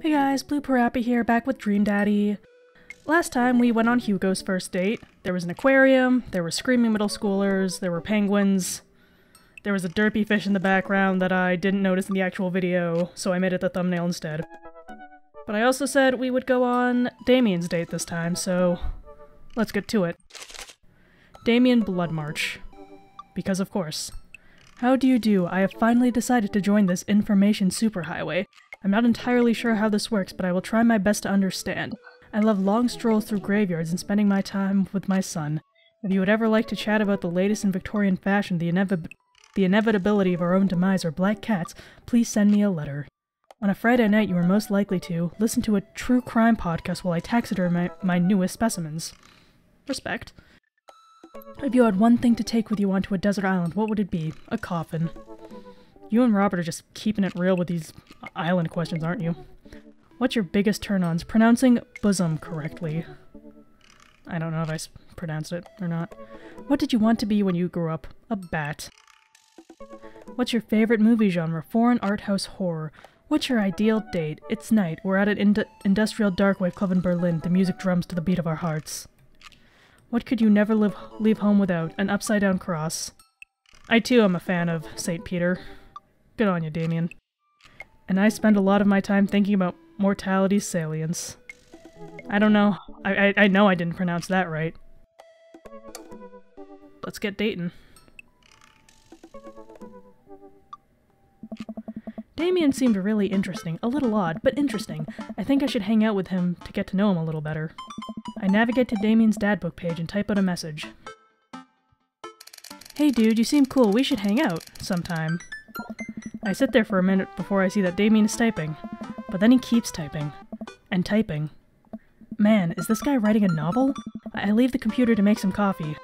Hey guys, Blue Parappa here, back with Dream Daddy. Last time we went on Hugo's first date. There was an aquarium, there were screaming middle schoolers, there were penguins, there was a derpy fish in the background that I didn't notice in the actual video, so I made it the thumbnail instead. But I also said we would go on Damien's date this time, so let's get to it. Damien Blood March. Because of course. How do you do? I have finally decided to join this information superhighway. I'm not entirely sure how this works, but I will try my best to understand. I love long strolls through graveyards and spending my time with my son. If you would ever like to chat about the latest in Victorian fashion, the inevitability of our own demise, or black cats, please send me a letter. On a Friday night, you are most likely to listen to a true crime podcast while I taxidermy my newest specimens. Respect. If you had one thing to take with you onto a desert island, what would it be? A coffin. You and Robert are just keeping it real with these island questions, aren't you? What's your biggest turn-ons? Pronouncing bosom correctly. I don't know if I pronounced it or not. What did you want to be when you grew up? A bat. What's your favorite movie genre? Foreign art house horror. What's your ideal date? It's night. We're at an industrial darkwave club in Berlin. The music drums to the beat of our hearts. What could you never leave home without? An upside-down cross. I too am a fan of St. Peter. Good on you, Damien. And I spend a lot of my time thinking about mortality's salience. I don't know. I know I didn't pronounce that right. Let's get dating. Damien seemed really interesting. A little odd, but interesting. I think I should hang out with him to get to know him a little better. I navigate to Damien's dadbook page and type out a message. Hey dude, you seem cool. We should hang out sometime. I sit there for a minute before I see that Damien is typing, but then he keeps typing. And typing. Man, is this guy writing a novel? I leave the computer to make some coffee.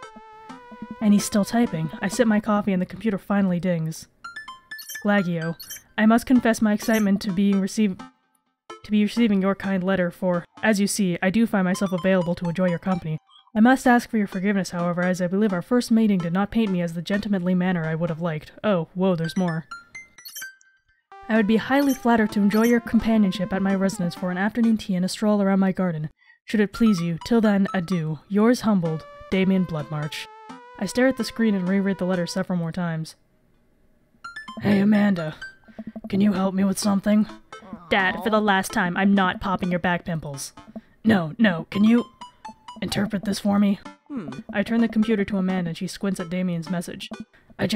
And he's still typing. I sip my coffee and the computer finally dings. Glagio. I must confess my excitement to be receiving your kind letter, for, as you see, I do find myself available to enjoy your company. I must ask for your forgiveness, however, as I believe our first meeting did not paint me as the gentlemanly manner I would have liked. Oh, whoa, there's more. I would be highly flattered to enjoy your companionship at my residence for an afternoon tea and a stroll around my garden. Should it please you, till then, adieu. Yours humbled, Damien Bloodmarch. I stare at the screen and reread the letter several more times. Hey, Amanda. Can you help me with something? Dad, for the last time, I'm not popping your back pimples. No, can you interpret this for me? I turn the computer to Amanda and she squints at Damien's message. I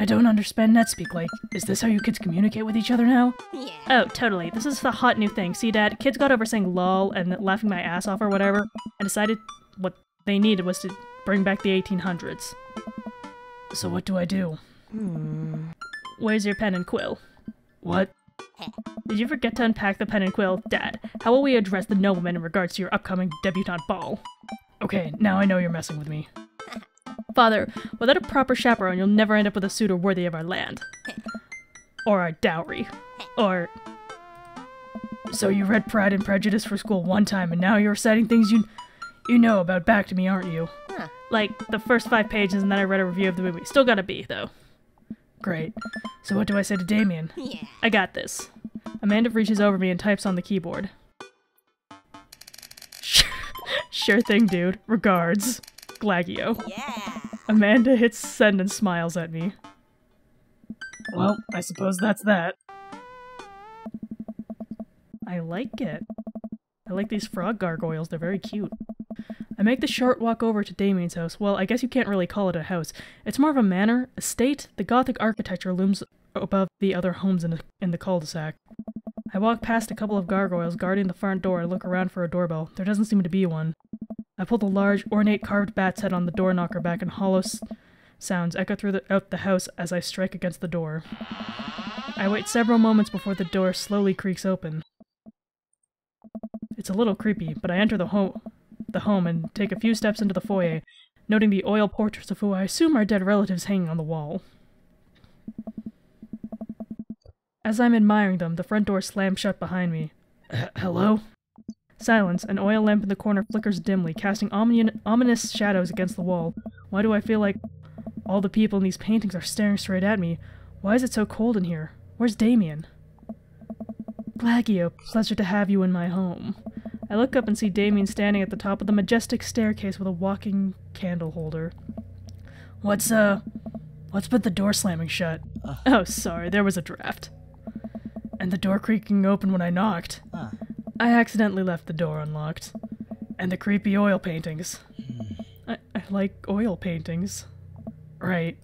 don't understand NetSpeak, like, is this how you kids communicate with each other now? Yeah. Oh, totally. This is the hot new thing. See, Dad, kids got over saying lol and laughing my ass off or whatever, and decided what they needed was to bring back the 1800s. So what do I do? Where's your pen and quill? What? Did you forget to unpack the pen and quill? Dad, how will we address the nobleman in regards to your upcoming debutante ball? Okay, now I know you're messing with me. Father, without a proper chaperone, you'll never end up with a suitor worthy of our land. Or our dowry. Or... So you read Pride and Prejudice for school one time, and now you're reciting things you know about back to me, aren't you? Like, the first 5 pages, and then I read a review of the movie. Still got a B, though. Great. So what do I say to Damien? Yeah. I got this. Amanda reaches over me and types on the keyboard. Sure thing, dude. Regards. Glagio. Yeah. Amanda hits send and smiles at me. Well, I suppose that's that. I like it. I like these frog gargoyles. They're very cute. I make the short walk over to Damien's house. Well, I guess you can't really call it a house. It's more of a manor, estate. The Gothic architecture looms above the other homes in the cul-de-sac. I walk past a couple of gargoyles guarding the front door and look around for a doorbell. There doesn't seem to be one. I pull the large, ornate carved bat's head on the door knocker back and hollow sounds echo throughout the house as I strike against the door. I wait several moments before the door slowly creaks open. It's a little creepy, but I enter the home and take a few steps into the foyer, noting the oil portraits of who I assume are dead relatives hanging on the wall. As I'm admiring them, the front door slams shut behind me. Hello? Silence. An oil lamp in the corner flickers dimly, casting ominous shadows against the wall. Why do I feel like all the people in these paintings are staring straight at me? Why is it so cold in here? Where's Damien? Glagio, pleasure to have you in my home. I look up and see Damien standing at the top of the majestic staircase with a walking candle holder. What's with the door slamming shut? Oh, sorry, there was a draft. And the door creaking open when I knocked. I accidentally left the door unlocked. And the creepy oil paintings. I like oil paintings. Right.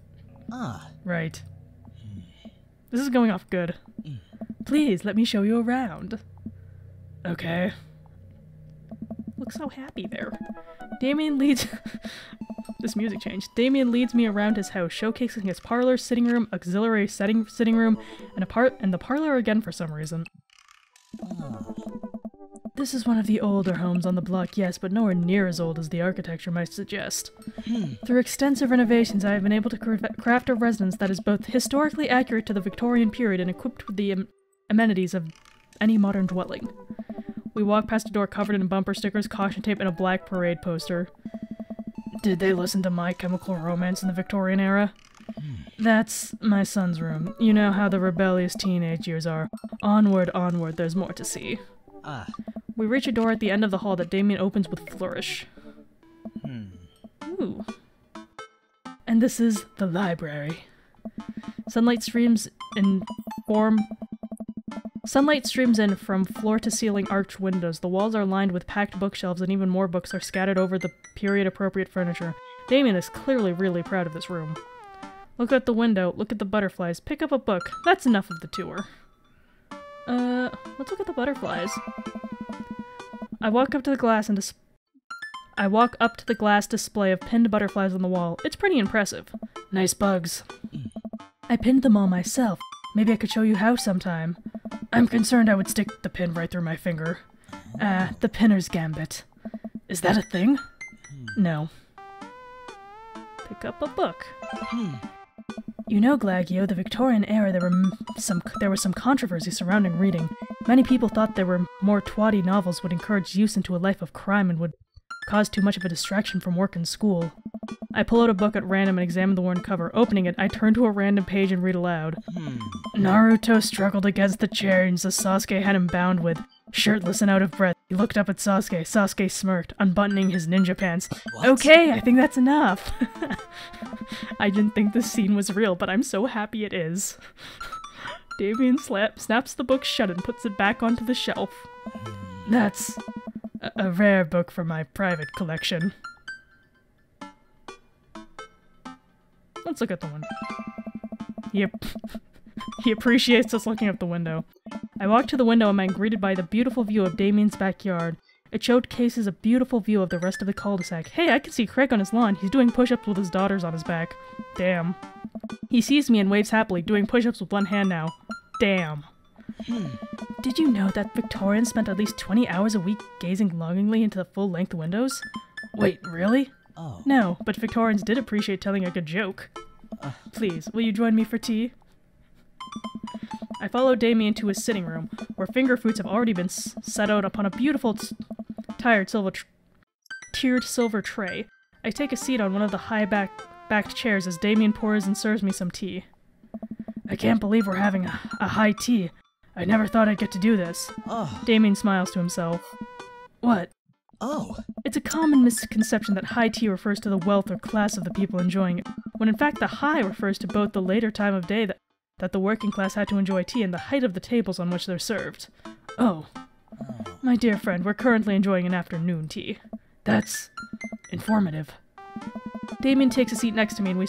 Right. This is going off good. Please, let me show you around. Okay. Look so happy there. Damien leads... This music changed. Damien leads me around his house, showcasing his parlor, sitting room, auxiliary sitting room, and the parlor again for some reason. This is one of the older homes on the block, yes, but nowhere near as old as the architecture might suggest. Through extensive renovations, I have been able to craft a residence that is both historically accurate to the Victorian period and equipped with the amenities of any modern dwelling. We walk past a door covered in bumper stickers, caution tape, and a black parade poster. Did they listen to My Chemical Romance in the Victorian era? That's my son's room. You know how the rebellious teenage years are. Onward, onward, there's more to see. We reach a door at the end of the hall that Damien opens with flourish. Ooh. And this is the library. Sunlight streams in from floor-to-ceiling arched windows. The walls are lined with packed bookshelves, and even more books are scattered over the period-appropriate furniture. Damien is clearly really proud of this room. Look out the window, look at the butterflies, pick up a book. That's enough of the tour. Let's look at the butterflies. I walk up to the glass display of pinned butterflies on the wall. It's pretty impressive. Nice bugs. I pinned them all myself. Maybe I could show you how sometime. I'm concerned I would stick the pin right through my finger. The pinner's gambit. Is that a thing? No. Pick up a book. You know, Glagio, the Victorian era there was some controversy surrounding reading. Many people thought there were more twaddy novels would encourage youth into a life of crime and would cause too much of a distraction from work and school. I pull out a book at random and examine the worn cover. Opening it, I turn to a random page and read aloud. Naruto struggled against the chains Sasuke had him bound with. Shirtless and out of breath, he looked up at Sasuke. Sasuke smirked, unbuttoning his ninja pants. What? Okay, I think that's enough. I didn't think this scene was real, but I'm so happy it is. Damien snaps the book shut and puts it back onto the shelf. That's a rare book for my private collection. Let's look at the one. He appreciates us looking out the window. I walk to the window and I'm greeted by the beautiful view of Damien's backyard. It showcases a beautiful view of the rest of the cul-de-sac. Hey, I can see Craig on his lawn. He's doing push-ups with his daughters on his back. Damn. He sees me and waves happily, doing push-ups with one hand now. Damn. Did you know that Victorians spent at least 20 hours a week gazing longingly into the full-length windows? Wait, really? Oh. No, but Victorians did appreciate telling a good joke. Please, will you join me for tea? I follow Damien to his sitting room, where finger foods have already been set out upon a beautiful tiered silver tray. I take a seat on one of the high-backed chairs as Damien pours and serves me some tea. I can't believe we're having a high tea. I never thought I'd get to do this. Oh. Damien smiles to himself. What? Oh. It's a common misconception that high tea refers to the wealth or class of the people enjoying it, when in fact the high refers to both the later time of day that the working class had to enjoy tea and the height of the tables on which they're served. Oh. My dear friend, we're currently enjoying an afternoon tea. That's informative. Damien takes a seat next to me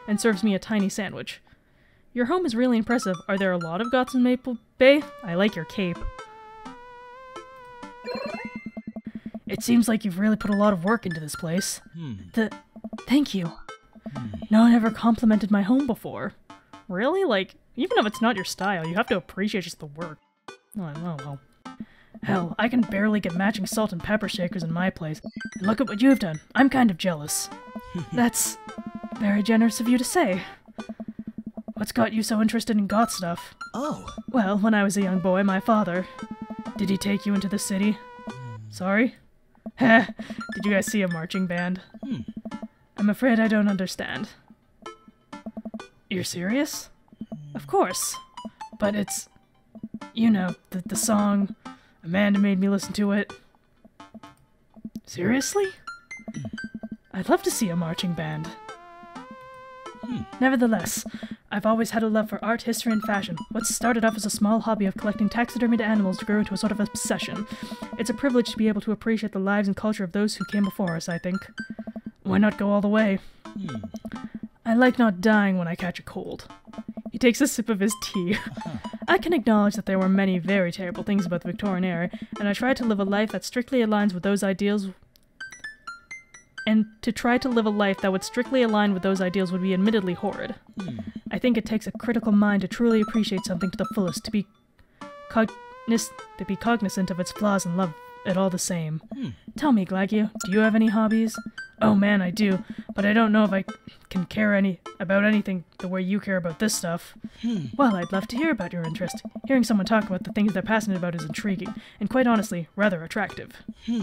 and serves me a tiny sandwich. Your home is really impressive. Are there a lot of Goths in Maple Bay? I like your cape. It seems like you've really put a lot of work into this place. Thank you. No one ever complimented my home before. Really? Like, even if it's not your style, you have to appreciate just the work. Oh, well. Hell, I can barely get matching salt and pepper shakers in my place. And look at what you've done. I'm kind of jealous. That's very generous of you to say. What's got you so interested in Goth stuff? Oh. Well, when I was a young boy, my father... Did he take you into the city? Sorry? Heh, did you guys see a marching band? I'm afraid I don't understand. You're serious? Of course. But it's... You know, the song. Amanda made me listen to it. Seriously? I'd love to see a marching band. Nevertheless, I've always had a love for art, history, and fashion. What started off as a small hobby of collecting taxidermied animals grew into a sort of obsession. It's a privilege to be able to appreciate the lives and culture of those who came before us, I think. Why not go all the way? I like not dying when I catch a cold. He takes a sip of his tea. I can acknowledge that there were many very terrible things about the Victorian era, and I tried to live a life that strictly aligns with those ideals. And to try to live a life that would strictly align with those ideals would be admittedly horrid. I think it takes a critical mind to truly appreciate something to the fullest, to be cognizant of its flaws and love it all the same. Tell me, Glagio, do you have any hobbies? Oh man, I do, but I don't know if I can care about anything the way you care about this stuff. Well, I'd love to hear about your interest. Hearing someone talk about the things they're passionate about is intriguing, and quite honestly, rather attractive.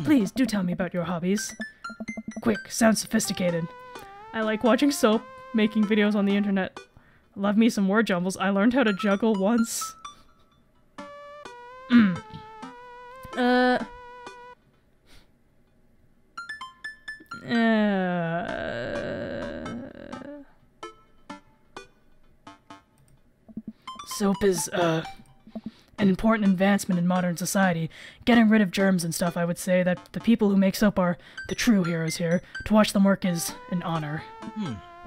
Please, do tell me about your hobbies. Quick, sounds sophisticated. I like watching soap, making videos on the internet. Love me some word jumbles. I learned how to juggle once. Soap is, an important advancement in modern society. Getting rid of germs and stuff, I would say that the people who make soap are the true heroes here. To watch them work is an honor.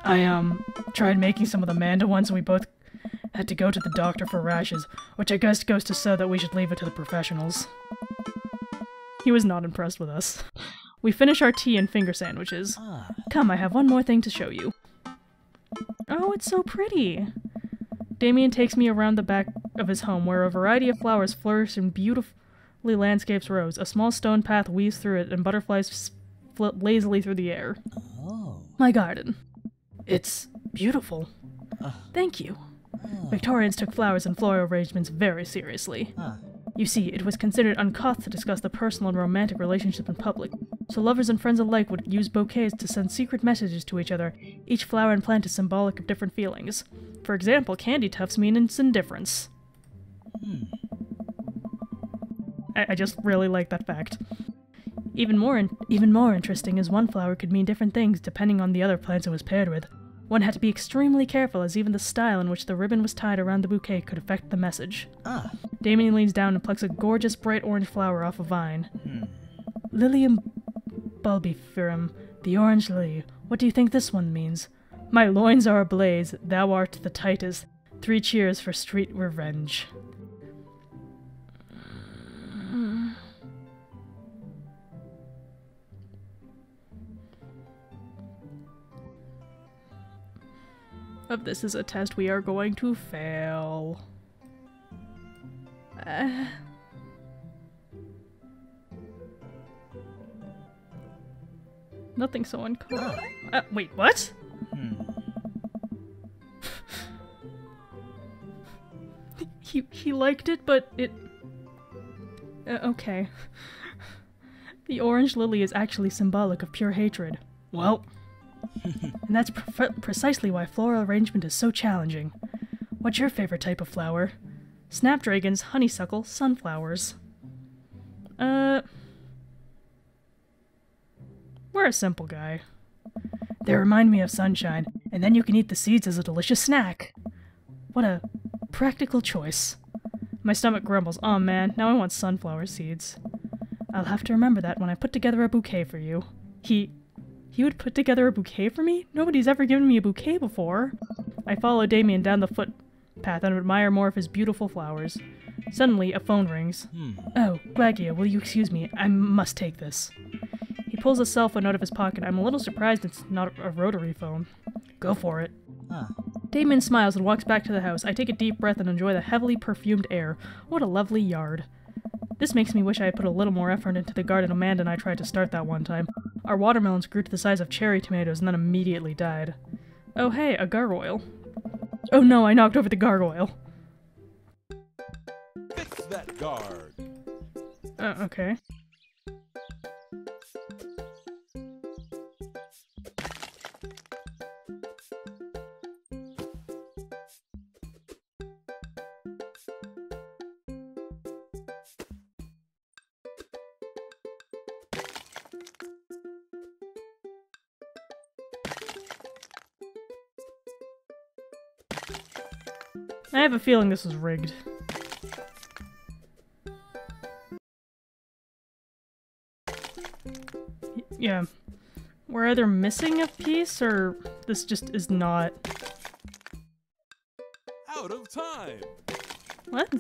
I, tried making some of the Manda ones and we both had to go to the doctor for rashes, which I guess goes to show that we should leave it to the professionals. He was not impressed with us. We finish our tea and finger sandwiches. Come, I have one more thing to show you. Oh, it's so pretty! Damien takes me around the back of his home, where a variety of flowers flourish in beautifully landscapes rows. A small stone path weaves through it, and butterflies flit lazily through the air. My garden. It's beautiful. Thank you. Victorians took flowers and floral arrangements very seriously. You see, it was considered uncouth to discuss the personal and romantic relationship in public, so lovers and friends alike would use bouquets to send secret messages to each other. Each flower and plant is symbolic of different feelings. For example, candy tufts mean its indifference. I just really like that fact. Even more interesting is one flower could mean different things depending on the other plants it was paired with. One had to be extremely careful, as even the style in which the ribbon was tied around the bouquet could affect the message. Damien leans down and plucks a gorgeous bright orange flower off a vine. Lilium bulbiferum, the orange lily. What do you think this one means? My loins are ablaze, thou art the tightest. 3 cheers for street revenge. If this is a test, we are going to fail. Nothing so uncommon. Wait, what? He liked it, but it... okay. The orange lily is actually symbolic of pure hatred. Well... and that's precisely why floral arrangement is so challenging. What's your favorite type of flower? Snapdragons, honeysuckle, sunflowers. We're a simple guy. They remind me of sunshine, and then you can eat the seeds as a delicious snack. What a practical choice. My stomach grumbles. Aw man, now I want sunflower seeds. I'll have to remember that when I put together a bouquet for you. He would put together a bouquet for me? Nobody's ever given me a bouquet before. I follow Damien down the footpath and admire more of his beautiful flowers. Suddenly, a phone rings. Oh, Glagio, will you excuse me? I must take this. He pulls a cell phone out of his pocket. I'm a little surprised it's not a rotary phone. Go for it. Damien smiles and walks back to the house. I take a deep breath and enjoy the heavily perfumed air. What a lovely yard. This makes me wish I had put a little more effort into the garden Amanda and I tried to start that one time. Our watermelons grew to the size of cherry tomatoes and then immediately died. Oh hey, a gargoyle. Oh no, I knocked over the gargoyle. Fix that guard. Okay. I have a feeling this was rigged. Yeah. We're either missing a piece, or this just is not... Out of time! What?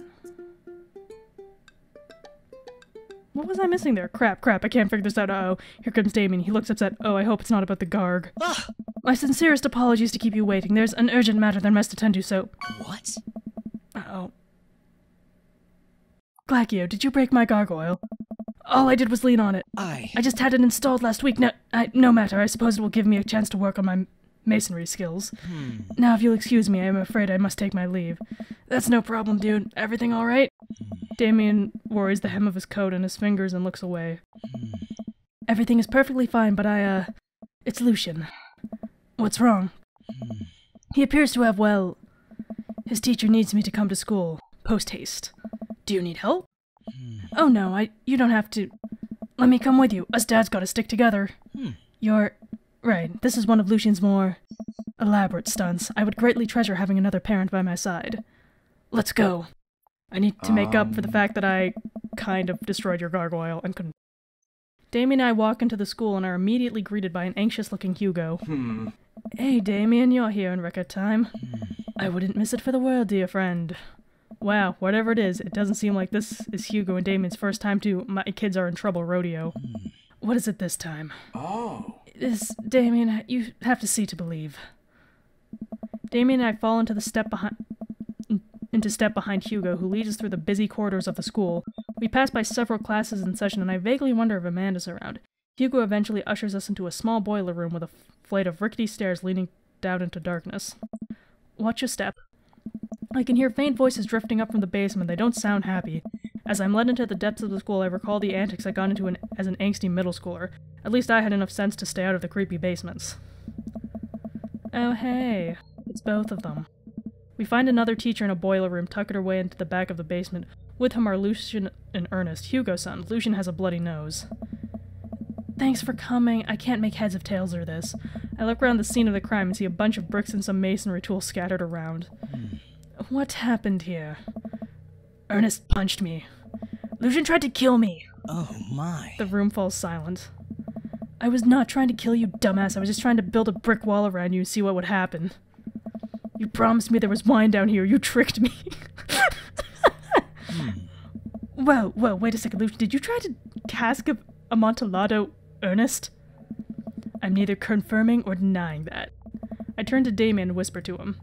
What was I missing there? Crap, I can't figure this out. Uh-oh. Here comes Damien. He looks upset. Oh, I hope it's not about the Garg. Ah! My sincerest apologies to keep you waiting. There's an urgent matter that I must attend to, so... What? Uh-oh. Glagio, did you break my gargoyle? All I did was lean on it. I just had it installed last week. No matter. I suppose it will give me a chance to work on my masonry skills. Now, if you'll excuse me, I'm afraid I must take my leave. That's no problem, dude. Everything all right? Damien worries the hem of his coat and his fingers and looks away. Everything is perfectly fine, but it's Lucian. What's wrong? He appears to have, well... His teacher needs me to come to school. Post-haste. Do you need help? Oh no, you don't have to... Let me come with you. Us dads gotta stick together. You're... Right, this is one of Lucian's more... elaborate stunts. I would greatly treasure having another parent by my side. Let's go. I need to make up for the fact that I kind of destroyed your gargoyle and couldn't... Damien and I walk into the school and are immediately greeted by an anxious-looking Hugo. Hey, Damien, you're here in record time. I wouldn't miss it for the world, dear friend. Wow, whatever it is, it doesn't seem like this is Hugo and Damien's first time to my kids are in trouble rodeo. What is it this time? Oh. It is, Damien, you have to see to believe. Damien and I fall into step behind Hugo, who leads us through the busy corridors of the school. We pass by several classes in session, and I vaguely wonder if Amanda's around. Hugo eventually ushers us into a small boiler room with a flight of rickety stairs leading down into darkness. Watch your step. I can hear faint voices drifting up from the basement. They don't sound happy. As I'm led into the depths of the school, I recall the antics I got into as an angsty middle schooler. At least I had enough sense to stay out of the creepy basements. Oh hey, it's both of them. We find another teacher in a boiler room, tucked away into the back of the basement. With him are Lucian and Ernest, Hugo's son. Lucian has a bloody nose. Thanks for coming. I can't make heads or tails of this. I look around the scene of the crime and see a bunch of bricks and some masonry tools scattered around. What happened here? Ernest punched me. Lucian tried to kill me. Oh my. The room falls silent. I was not trying to kill you, dumbass. I was just trying to build a brick wall around you and see what would happen. You promised me there was wine down here. You tricked me. Whoa, wait a second, Lucian. Did you try to cask of Amontillado, Ernest? I'm neither confirming or denying that. I turn to Damien and whisper to him.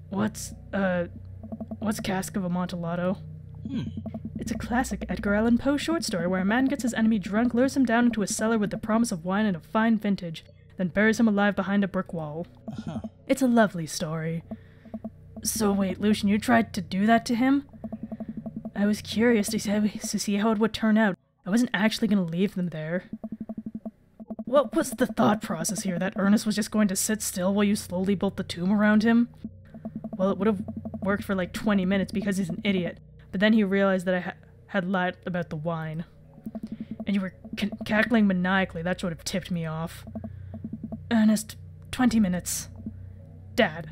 What's Cask of Amontillado? It's a classic Edgar Allan Poe short story where a man gets his enemy drunk, lures him down into a cellar with the promise of wine and a fine vintage, then buries him alive behind a brick wall. It's a lovely story. So wait, Lucian, you tried to do that to him? I was curious to see how it would turn out. I wasn't actually going to leave them there. What was the thought process here, that Ernest was just going to sit still while you slowly built the tomb around him? Well, it would have worked for like 20 minutes because he's an idiot, but then he realized that I had lied about the wine. And you were cackling maniacally. That would have tipped me off. Ernest, 20 minutes. Dad.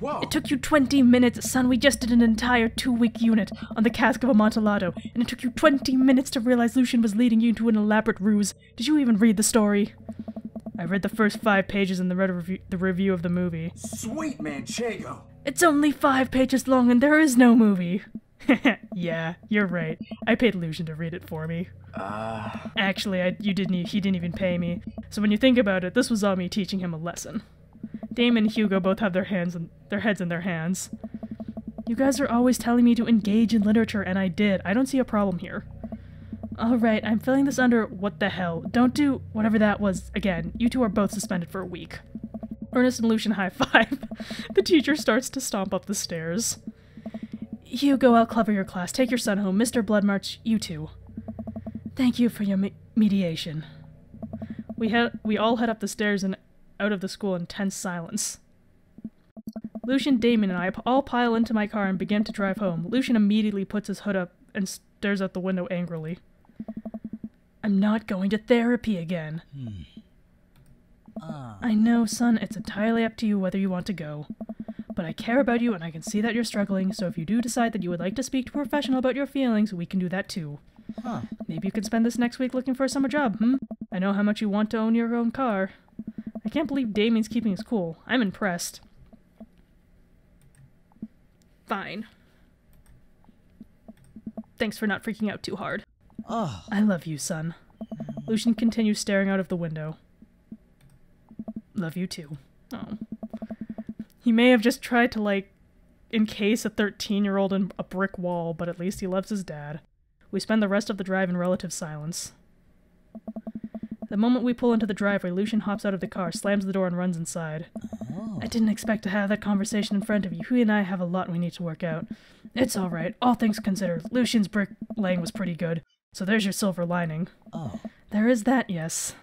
Whoa. It took you 20 minutes, son. We just did an entire 2-week unit on the Cask of Amontillado, and it took you 20 minutes to realize Lucian was leading you into an elaborate ruse. Did you even read the story? I read the first 5 pages and the review of the movie. Sweet Manchego. It's only 5 pages long and there is no movie. Yeah, you're right. I paid Lucian to read it for me. Actually, he didn't even pay me. So when you think about it, this was all me teaching him a lesson. Damien and Hugo both have their heads in their hands. You guys are always telling me to engage in literature, and I did. I don't see a problem here. Alright, I'm filling this under what the hell. Don't do whatever that was again. You two are both suspended for a week. Ernest and Lucian high-five. The teacher starts to stomp up the stairs. Hugo, I'll cover your class. Take your son home. Mr. Bloodmarch, you too. Thank you for your mediation. We all head up the stairs and out of the school in tense silence. Lucian, Damien, and I all pile into my car and begin to drive home. Lucian immediately puts his hood up and stares out the window angrily. I'm not going to therapy again. I know, son, it's entirely up to you whether you want to go. But I care about you and I can see that you're struggling, so if you do decide that you would like to speak to a professional about your feelings, we can do that too. Huh. Maybe you could spend this next week looking for a summer job, I know how much you want to own your own car. I can't believe Damien's keeping his cool. I'm impressed. Fine. Thanks for not freaking out too hard. Oh. I love you, son. Lucian continues staring out of the window. Love you too. Oh. He may have just tried to, like, encase a 13-year-old in a brick wall, but at least he loves his dad. We spend the rest of the drive in relative silence. The moment we pull into the driveway, Lucian hops out of the car, slams the door, and runs inside. Oh. I didn't expect to have that conversation in front of you. He and I have a lot we need to work out. It's alright. All things considered, Lucian's bricklaying was pretty good. So there's your silver lining. Oh. There is that, yes.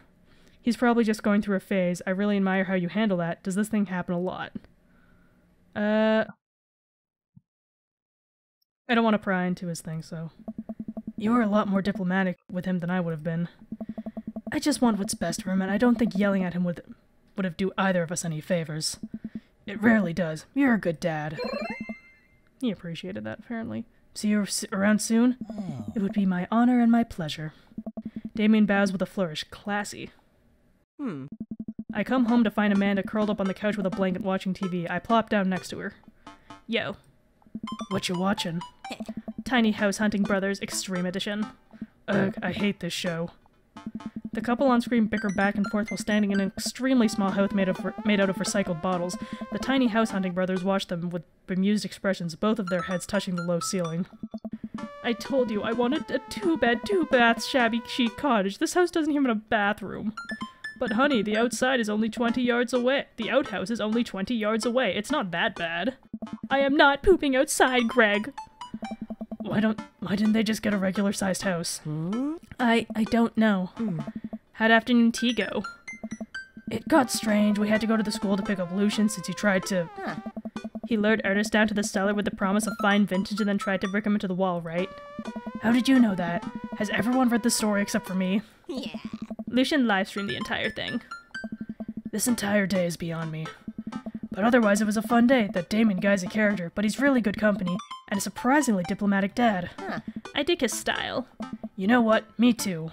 He's probably just going through a phase. I really admire how you handle that. Does this thing happen a lot? I don't want to pry into his thing, so... You were a lot more diplomatic with him than I would have been. I just want what's best for him, and I don't think yelling at him would have do either of us any favors. It rarely does. You're a good dad. He appreciated that, apparently. See you around soon? Oh. It would be my honor and my pleasure. Damien bows with a flourish. Classy. I come home to find Amanda curled up on the couch with a blanket watching TV. I plop down next to her. Yo. What you watching? Tiny House Hunting Brothers Extreme Edition. Ugh, I hate this show. The couple on screen bicker back and forth while standing in an extremely small house made out of recycled bottles. The tiny house hunting brothers watch them with bemused expressions, both of their heads touching the low ceiling. I told you I wanted a 2-bed, 2-bath, shabby chic cottage. This house doesn't even have a bathroom. But honey, the outside is only 20 yards away. The outhouse is only 20 yards away. It's not that bad. I am not pooping outside, Greg. Why didn't they just get a regular-sized house? I don't know. How'd afternoon tea go? It got strange. We had to go to the school to pick up Lucian since he tried to... He lured Ernest down to the cellar with the promise of fine vintage and then tried to brick him into the wall, right? How did you know that? Has everyone read the story except for me? Yeah. Lucian livestreamed the entire thing. This entire day is beyond me. But otherwise it was a fun day. That Damien guy's a character, but he's really good company, and a surprisingly diplomatic dad. I dig his style. You know what? Me too.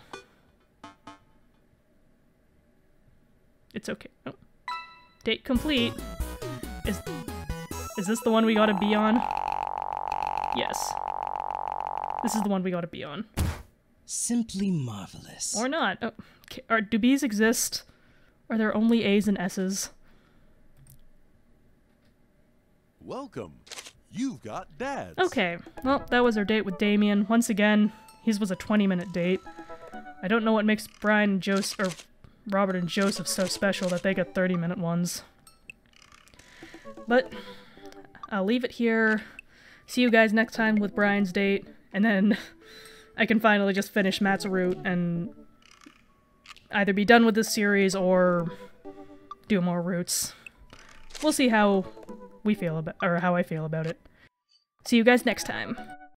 It's okay. Oh. Date complete. Is this the one we gotta be on? Yes. This is the one we gotta be on. Simply marvelous. Or not. Oh, do B's exist? Are there only A's and S's? Welcome. You've got dads. Okay, well, that was our date with Damien. Once again, his was a 20-minute date. I don't know what makes Brian and Joseph, or Robert and Joseph so special that they get 30-minute ones. But I'll leave it here. See you guys next time with Brian's date, and then I can finally just finish Matt's route and either be done with this series or do more routes. We'll see how we feel about, or how I feel about it. See you guys next time.